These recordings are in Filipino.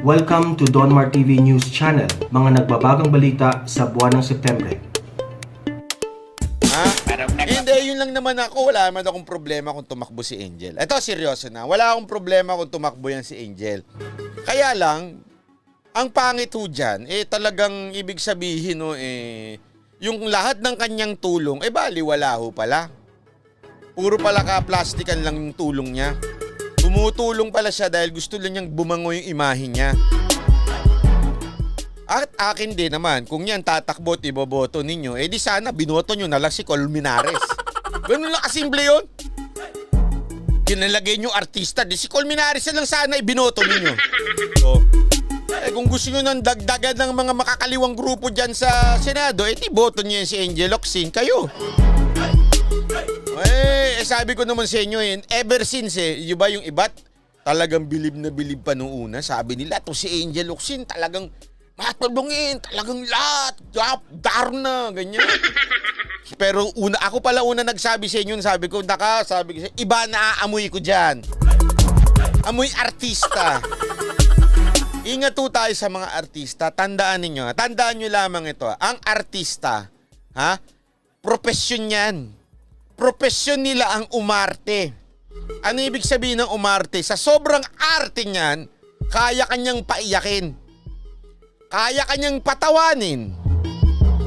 Welcome to Donmar TV News Channel, mga nagbabagang balita sa buwan ng Setyembre. Hindi, yun lang naman ako. Wala naman akong problema kung tumakbo si Angel. Ito, seryoso na. Wala akong problema kung tumakbo yan si Angel. Kaya lang, ang pangit ho dyan, talagang ibig sabihin, yung lahat ng kanyang tulong, baliwala ho pala. Puro pala ka-plastikan lang yung tulong niya. Tumutulong pala siya dahil gusto lang niyang bumango yung imahe niya. At akin din naman, kung yan tatakbo at iboboto ninyo, di sana binoto nyo na lang si Colmenares. Ganun lang kasimple yun. Kinalagay nyo artista, si Colmenares na lang sana ibinoto ninyo. So, kung gusto nyo ng dagdagan ng mga makakaliwang grupo dyan sa Senado, di boto nyo yan si Angel Locsin, kayo. Sabi ko naman sa inyo, ever since, yun ba yung iba't talagang bilib na bilib pa noong una, sabi nila, to si Angel Locsin talagang matulungin, talagang lahat, dar na, ganyan. Pero ako pala una nagsabi sa inyo, sabi ko, iba na aamoy ko dyan. Amoy artista. Ingat po tayo sa mga artista, tandaan nyo lamang ito, ang artista, profesyon yan. Profesyon nila ang umarte. Ano ibig sabihin ng umarte? Sa sobrang arte niyan, kaya kanyang paiyakin. Kaya kanyang patawanin.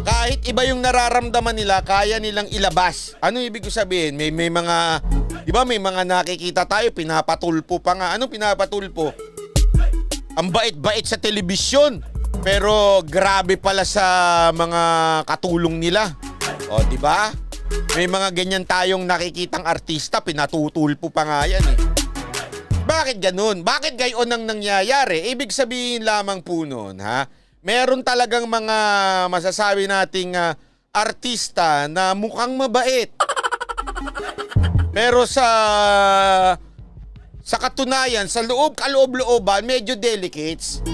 Kahit iba yung nararamdaman nila, kaya nilang ilabas. Ano ibig sabihin? May mga, di ba may mga nakikita tayo, pinapatulpo pa nga. Ano pinapatulpo? Ang bait-bait sa telebisyon. Pero grabe pala sa mga katulong nila. O, di ba? May mga ganyan tayong nakikitang artista, pinatutulpo pa nga yan Bakit ganun? Bakit gayon ang nangyayari? Ibig sabihin lamang po nun, meron talagang mga masasabi nating artista na mukhang mabait. Pero sa katunayan, sa kaloob-looban, medyo delicates.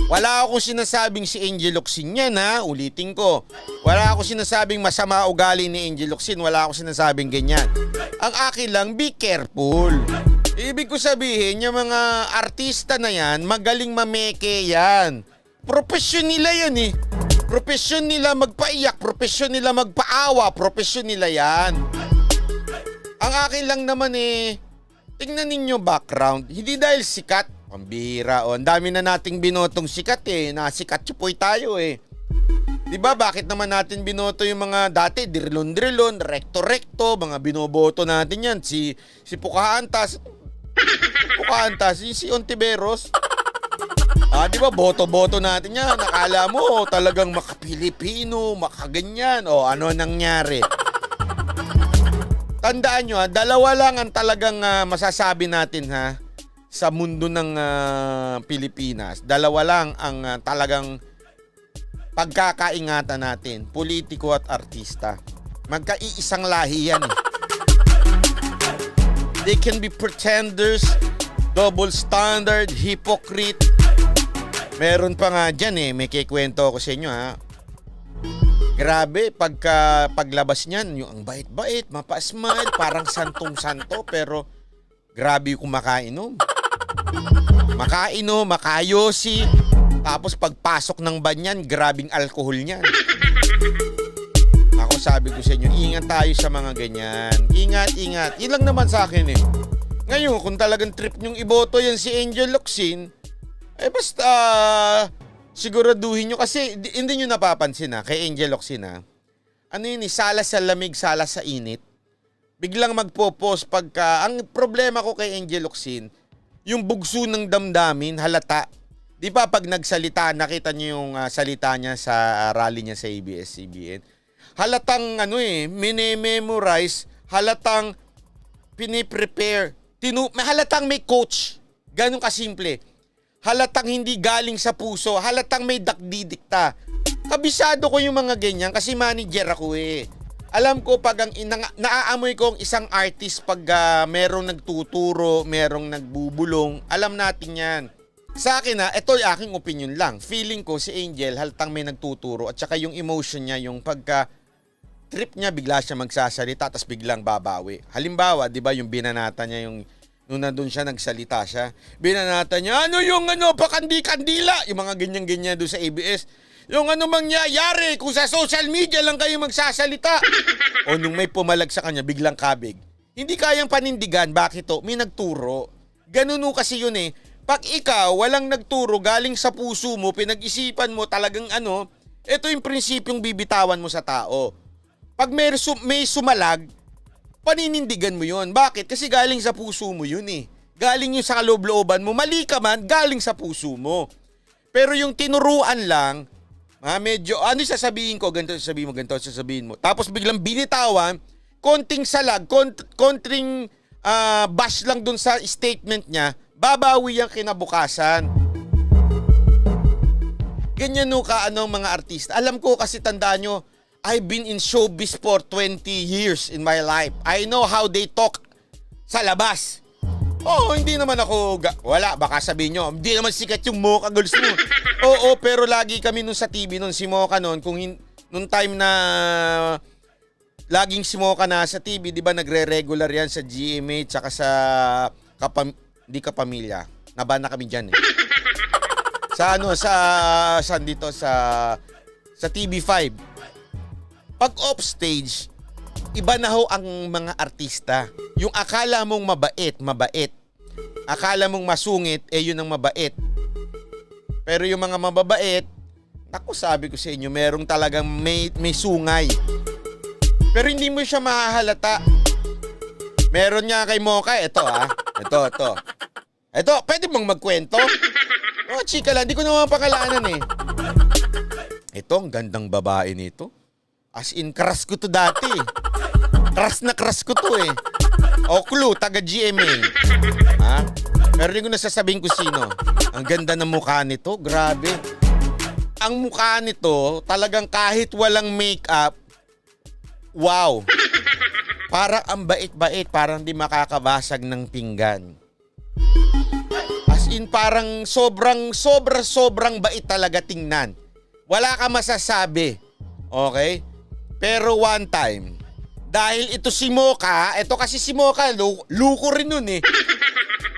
Wala akong sinasabing si Angel Locsin yan, ulitin ko. Wala akong sinasabing masama ugali ni Angel Locsin. Wala akong sinasabing ganyan. Ang akin lang, be careful. Ibig ko sabihin, yung mga artista na yan, magaling mameke yan. Profesyon nila yan Profesyon nila magpaiyak, profesyon nila magpaawa, profesyon nila yan. Ang akin lang naman tingnan ninyo background. Hindi dahil sikat. Pambihira ang dami na nating binotong sikat nasikat chupoy tayo Diba bakit naman natin binoto yung mga dati Drilon, Recto, mga binoboto natin yan si Pukaantas, si Ontiveros. Diba boto-boto natin yan, nakala mo talagang makapilipino, makaganyan, ano nangyari? Tandaan nyo dalawa lang ang talagang masasabi natin sa mundo ng Pilipinas. Dalawa lang ang talagang pagkakaingatan natin, politiko at artista. Magkaiisang lahi yan They can be pretenders, double standard, hypocrite. Meron pa nga dyan may kikwento ako sa inyo Grabe, paglabas niyan, yung ang bait-bait, mapa-smile, parang santong-santo, pero grabe yung makainom, makayosi. Tapos pagpasok ng banyan, grabing alcohol niyan. Ako sabi ko sa inyo, ingat tayo sa mga ganyan. Ingat. Yun lang naman sa akin Ngayon, kung talagang trip nyong iboto yan si Angel Locsin, basta siguraduhin nyo. Kasi hindi nyo napapansin kay Angel Locsin ano yun sala sa lamig, sala sa init. Biglang magpo-post pagka, ang problema ko kay Angel Locsin, yung bugso ng damdamin, halata. Di ba pag nagsalita, nakita niyo yung salita niya sa rally niya sa ABS-CBN? Halatang mini-memorize, halatang piniprepare, halatang may coach. Ganun kasimple. Halatang hindi galing sa puso, halatang may dakdidikta. Kabisado ko yung mga ganyan kasi manager ako Alam ko pag naaamoy ko ang isang artist pag merong nagtuturo, merong nagbubulong, alam natin yan. Sa akin ito yung aking opinion lang. Feeling ko si Angel haltang may nagtuturo at saka yung emotion niya, yung pagka trip niya bigla siya magsasalita tapos biglang babawi. Halimbawa, 'di ba yung binanata niya Nung nandun siya, nagsalita siya. Binanatan niya, ano yung pakandi-kandila? Yung mga ganyan-ganyan doon sa ABS. Yung ano mangyayari kung sa social media lang kayo magsasalita. O nung may pumalag sa kanya, biglang kabig. Hindi kayang panindigan, bakit to? May nagturo. Ganun kasi yun eh. Pag ikaw, walang nagturo, galing sa puso mo, pinag-isipan mo talagang ito yung prinsipyong bibitawan mo sa tao. Pag may sumalag, paninindigan mo yun. Bakit? Kasi galing sa puso mo yun eh. Galing yun sa kaloob-looban mo. Mali ka man, galing sa puso mo. Pero yung tinuruan lang, medyo, ano sasabihin ko, ganito sasabihin mo, ganito sasabihin mo. Tapos biglang binitawan, konting salag, konting bash lang dun sa statement niya, babawi ang kinabukasan. Ganyan mga artista. Alam ko kasi tandaan nyo, I've been in showbiz for 20 years in my life. I know how they talk sa labas. Hindi naman ako, wala, baka sabihin nyo, hindi naman sikat yung Mocha Girls mo. Oo, pero lagi kami nun sa TV, nun si Mocha nun, nung time na laging si Mocha na sa TV, di ba nagre-regular yan sa GMA tsaka sa hindi Kapamilya. Naban na kami dyan eh. Saan dito sa TV5. Pag off stage, iba na ho ang mga artista. Yung akala mong mabait. Akala mong masungit, yun ang mabait. Pero yung mga mababait, naku, sabi ko sa inyo, merong talagang may sungay. Pero hindi mo siya mahahalata. Meron nga kay Mocha, ito. Ito, pwede bang magkwento? Chika lang, di ko naman pakalanan eh. Ito, ang gandang babae nito. As in, crush ko to dati. Crush ko to eh. Clue, taga GMA. Pero hindi ko nasasabihin ko sino. Ang ganda ng mukha nito, grabe. Ang mukha nito, talagang kahit walang makeup, wow. Parang ang bait-bait, parang di makakabasag ng pinggan. As in, parang sobrang bait talaga tingnan. Wala ka masasabi. Okay? Pero one time, dahil ito si Mocha, ito kasi si Mocha, luko rin nun eh.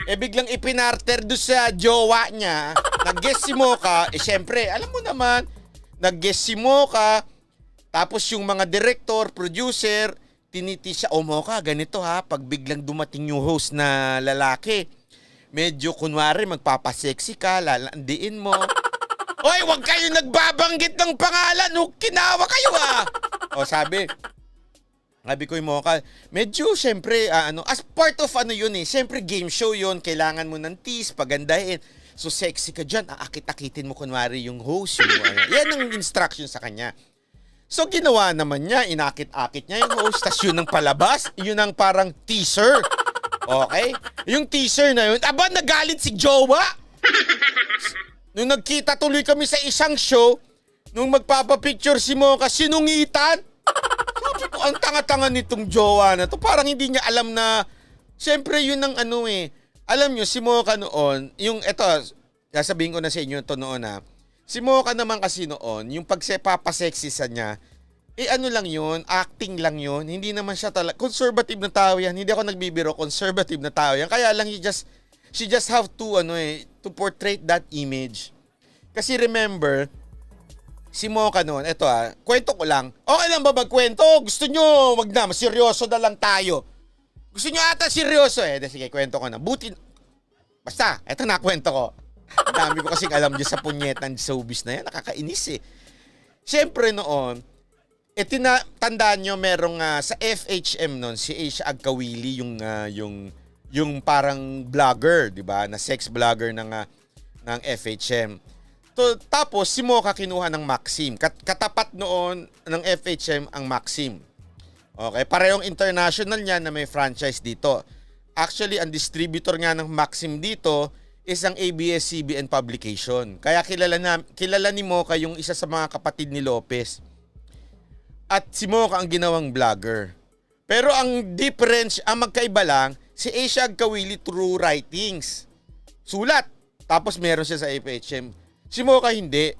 Biglang ipinarter doon sa jowa niya, nag-guess si Mocha, syempre, alam mo naman, nag-guess si Mocha, tapos yung mga director, producer, tiniti siya, Mocha, ganito ha, pag biglang dumating yung host na lalaki, medyo kunwari magpapasexy ka, lalandiin mo. Oy, wag kayo nagbabanggit ng pangalan, kinawa kayo sabi ko yung Mocha, medyo syempre, as part of yun eh, syempre game show yun, kailangan mo ng tease, pagandahin. So sexy ka dyan, aakit-akitin mo kunwari yung host. Yan ang instruction sa kanya. So ginawa naman niya, inakit-akit niya yung host, tas yun ang palabas, yun ang parang teaser. Okay? Yung teaser na yun, nagalit si jowa. Nung nagkita tuloy kami sa isang show, nung magpapapicture si Mocha, sinungitan. Sabi ko, ang tanga-tanga nitong jowa na to. Parang hindi niya alam na, siyempre yun ang alam nyo, si Mocha noon, yung sasabihin ko na sa inyo ito noon si Mocha naman kasi noon, yung pagsepapasexy sa niya, lang yun, acting lang yun. Hindi naman siya talaga, conservative na tao yan. Hindi ako nagbibiro, conservative na tao yan. Kaya lang she just have to, to portray that image. Kasi remember, si Mocha noon, kwento ko lang. Okay lang ba magkwento? Gusto nyo, wag na, seryoso na lang tayo. Gusto nyo ata seryoso sige, kwento ko na. Basta, eto na, kwento ko. Ang dami ko kasing alam dyan sa punyetan showbiz na yan, nakakainis eh. Siyempre noon, tandaan nyo, merong sa FHM noon, si Asia Agkawili, yung parang vlogger, di ba? Na sex vlogger ng FHM. Tapos si Mocha kinuha ng Maxim. Katapat noon ng FHM ang Maxim. Okay, parehong international niya na may franchise dito. Actually, ang distributor nga ng Maxim dito is ang ABS-CBN publication. Kaya kilala ni Mocha yung isa sa mga kapatid ni Lopez. At si Mocha ang ginawang vlogger. Pero ang difference, ang magkaiba lang, si Asia Agkawili through writings. Sulat. Tapos meron siya sa FHM. Si Mocha hindi.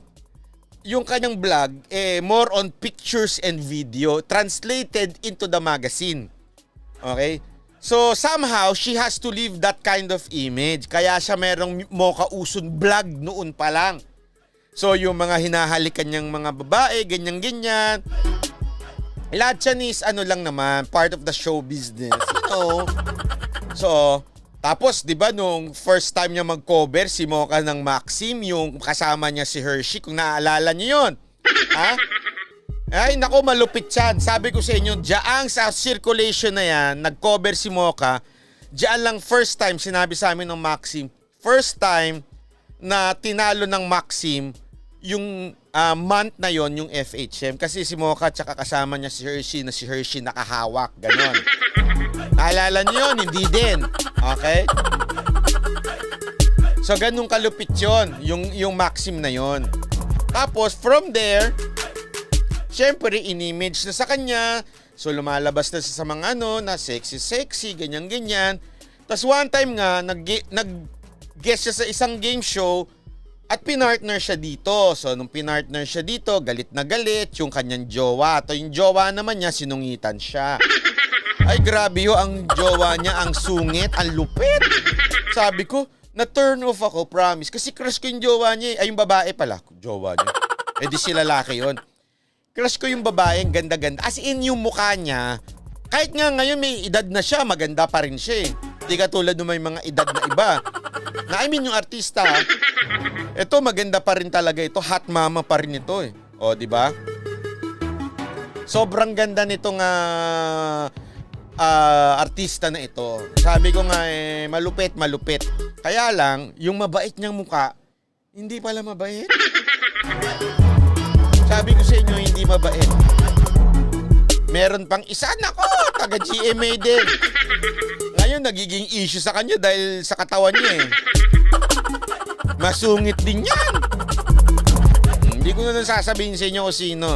Yung kanyang vlog, more on pictures and video translated into the magazine. Okay? So somehow, she has to leave that kind of image. Kaya siya merong Mocha Uson vlog noon pa lang. So yung mga hinahalikan niyang mga babae, ganyan-ganyan. Lahat yan is ano lang naman, part of the show business. You know? So, tapos, di ba, nung first time niya mag-cover si Mocha ng Maxim, yung kasama niya si Hershey, kung naaalala niyo yun. Ha? Ay, nako, malupit yan. Sabi ko sa inyo, diyaang sa circulation na yan, nag-cover si Mocha, diyaan lang first time, sinabi sa amin ng Maxim, first time na tinalo ng Maxim, yung month na yon yung FHM. Kasi si Mocha tsaka kasama niya si Hershey nakahawak. Ganon. Naalala niyo yun? Hindi din. Okay? So, ganun kalupit yun. Yung Maxim na yon. Tapos, from there, syempre, in-image na sa kanya. So, lumalabas na sa mga na sexy, ganyan-ganyan. Tapos, one time nga, nag-guest siya sa isang game show at pinartner siya dito. So, nung pinartner siya dito, galit na galit yung kanyang jowa. At yung jowa naman niya, sinungitan siya. Ay, grabe yo, ang jowa niya, ang sungit, ang lupit. Sabi ko, na-turn off ako, promise. Kasi crush ko yung jowa niya. Ay, yung babae pala, jowa niya. Eh, di si lalaki yun. Crush ko yung babae, ang ganda-ganda. As in, yung mukha niya, kahit nga ngayon may edad na siya, maganda pa rin siya eh. Di katulad ng may mga edad na iba. Na I mean, yung artista, ito maganda pa rin talaga ito. Hot mama pa rin ito eh. O, di ba? Sobrang ganda nitong artista na ito. Sabi ko nga malupit. Kaya lang, yung mabait niyang mukha, hindi pala mabait. Sabi ko sa inyo, hindi mabait. Meron pang isa, nako, taga GMA din. Ngayon, nagiging issue sa kanya dahil sa katawan niya eh. Masungit din yan. Hindi ko na sasabihin sa inyo kung sino.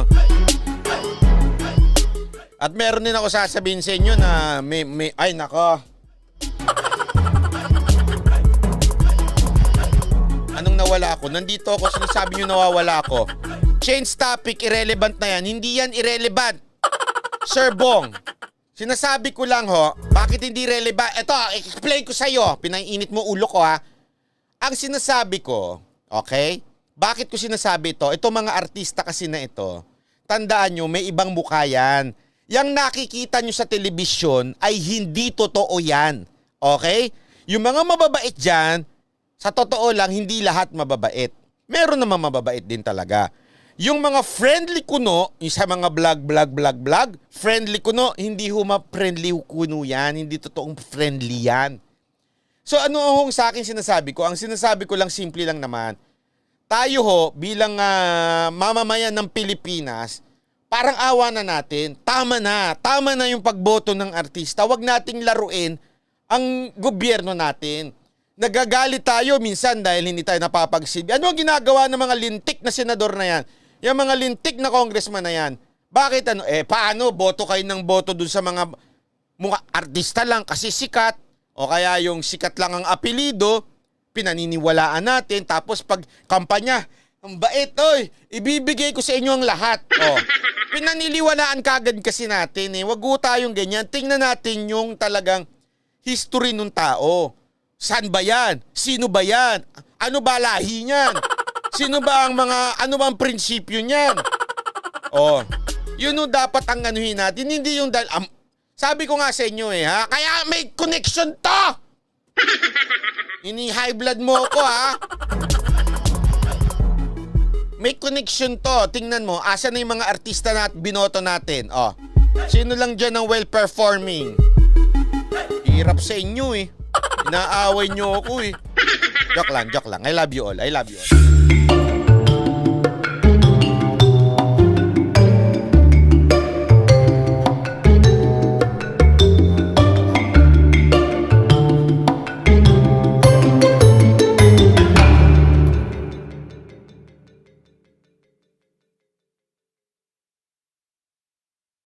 At meron din ako sasabihin sa inyo na ay nako. Anong nawala ako? Nandito ako, sinasabi nyo nawawala ako. Change topic, irrelevant na yan. Hindi yan irrelevant. Sir Bong, sinasabi ko lang bakit hindi relevant? Ito, explain ko sa'yo. Pinainit mo ulo ko ha. Ang sinasabi ko, okay? Bakit ko sinasabi ito? Ito mga artista kasi na ito, tandaan nyo, may ibang mukha yan. Yang nakikita nyo sa telebisyon ay hindi totoo yan. Okay? Yung mga mababait dyan, sa totoo lang, hindi lahat mababait. Meron naman mababait din talaga. Yung mga friendly kuno, yung sa mga vlog, friendly kuno, hindi friendly kuno yan. Hindi totoong friendly yan. So ano ang sa akin sinasabi ko? Ang sinasabi ko lang, simple lang naman. Tayo bilang mamamayan ng Pilipinas, parang awa na natin. Tama na yung pagboto ng artista. Huwag nating laruin ang gobyerno natin. Nagagalit tayo minsan dahil hindi tayo napapagsilbi. Ano ang ginagawa ng mga lintik na senador na yan? Yung mga lintik na congressman na yan. Bakit paano? Boto kayo ng boto dun sa mga artista lang kasi sikat. O kaya yung sikat lang ang apelido, pinaniniwalaan natin. Tapos pag kampanya, ang bait, ibibigay ko sa inyo ang lahat. Pinaniniwalaan kagad kasi natin. Wag ho tayong ganyan. Tingnan natin yung talagang history ng tao. Saan ba yan? Sino ba yan? Ano ba lahi niyan? Sino ba ano ba ang prinsipyo niyan? Yun yung dapat ang anuhin natin. Hindi yung sabi ko nga sa inyo kaya may connection to! Ini-high blood mo ako May connection to. Tingnan mo, asa na yung mga artista na binoto natin? Sino lang dyan ang well-performing? Hirap sa inyo Inaaway nyo ako Joke lang. I love you all.